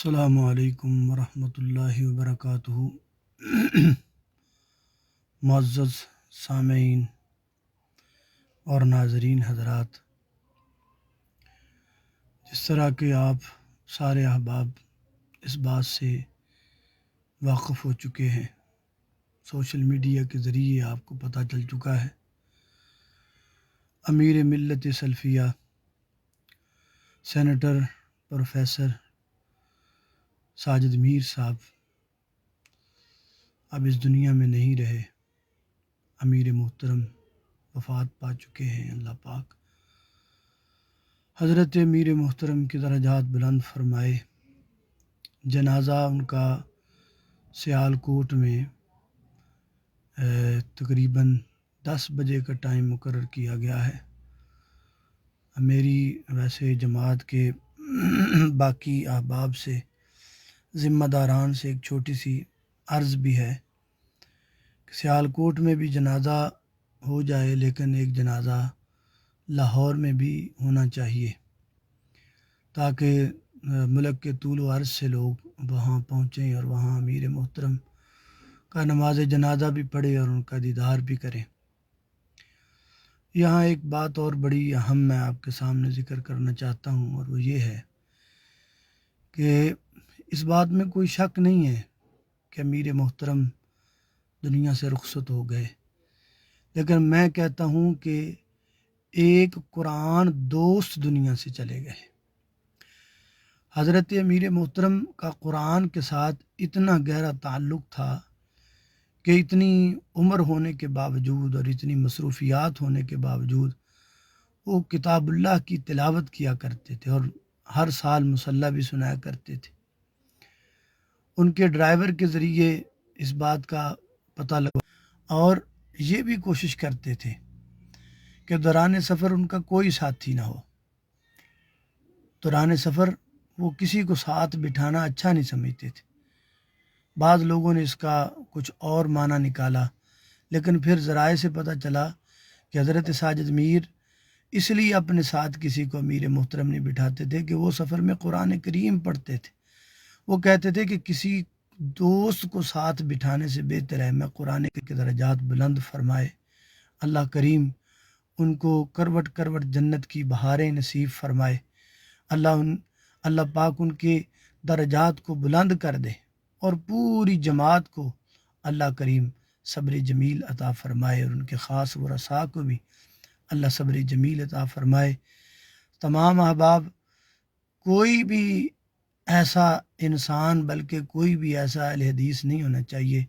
السلام علیکم ورحمۃ اللہ وبرکاتہ۔ معزز سامعین اور ناظرین حضرات، جس طرح کہ آپ سارے احباب اس بات سے واقف ہو چکے ہیں، سوشل میڈیا کے ذریعے آپ کو پتہ چل چکا ہے، امیر ملت سلفیہ سینیٹر پروفیسر ساجد میر صاحب اب اس دنیا میں نہیں رہے۔ امیر محترم وفات پا چکے ہیں۔ اللہ پاک حضرت امیر محترم کی درجات بلند فرمائے۔ جنازہ ان کا سیالکوٹ میں تقریباً 10 بجے کا ٹائم مقرر کیا گیا ہے۔ میری ویسے جماعت کے باقی احباب سے، ذمہ داران سے ایک چھوٹی سی عرض بھی ہے کہ سیالکوٹ میں بھی جنازہ ہو جائے، لیکن ایک جنازہ لاہور میں بھی ہونا چاہیے تاکہ ملک کے طول و عرض سے لوگ وہاں پہنچیں اور وہاں امیر محترم کا نماز جنازہ بھی پڑھے اور ان کا دیدار بھی کریں۔ یہاں ایک بات اور بڑی اہم میں آپ کے سامنے ذکر کرنا چاہتا ہوں، اور وہ یہ ہے کہ اس بات میں کوئی شک نہیں ہے کہ امیر محترم دنیا سے رخصت ہو گئے، لیکن میں کہتا ہوں کہ ایک قرآن دوست دنیا سے چلے گئے۔ حضرت امیر محترم کا قرآن کے ساتھ اتنا گہرا تعلق تھا کہ اتنی عمر ہونے کے باوجود اور اتنی مصروفیات ہونے کے باوجود وہ کتاب اللہ کی تلاوت کیا کرتے تھے اور ہر سال مصلی بھی سنایا کرتے تھے۔ ان کے ڈرائیور کے ذریعے اس بات کا پتہ لگا اور یہ بھی کوشش کرتے تھے کہ دوران سفر ان کا کوئی ساتھی نہ ہو۔ دوران سفر وہ کسی کو ساتھ بٹھانا اچھا نہیں سمجھتے تھے۔ بعض لوگوں نے اس کا کچھ اور معنی نکالا، لیکن پھر ذرائع سے پتہ چلا کہ حضرت ساجد میر اس لیے اپنے ساتھ کسی کو امیر محترم نہیں بٹھاتے تھے کہ وہ سفر میں قرآن کریم پڑھتے تھے۔ وہ کہتے تھے کہ کسی دوست کو ساتھ بٹھانے سے بہتر ہے میں قرآن کے درجات بلند فرمائے۔ اللہ کریم ان کو کروٹ کروٹ جنت کی بہاریں نصیب فرمائے۔ اللہ پاک ان کے درجات کو بلند کر دے اور پوری جماعت کو اللہ کریم صبر جمیل عطا فرمائے، اور ان کے خاص ورثاء کو بھی اللہ صبر جمیل عطا فرمائے۔ تمام احباب، کوئی بھی ایسا انسان بلکہ کوئی بھی ایسا اہل حدیث نہیں ہونا چاہیے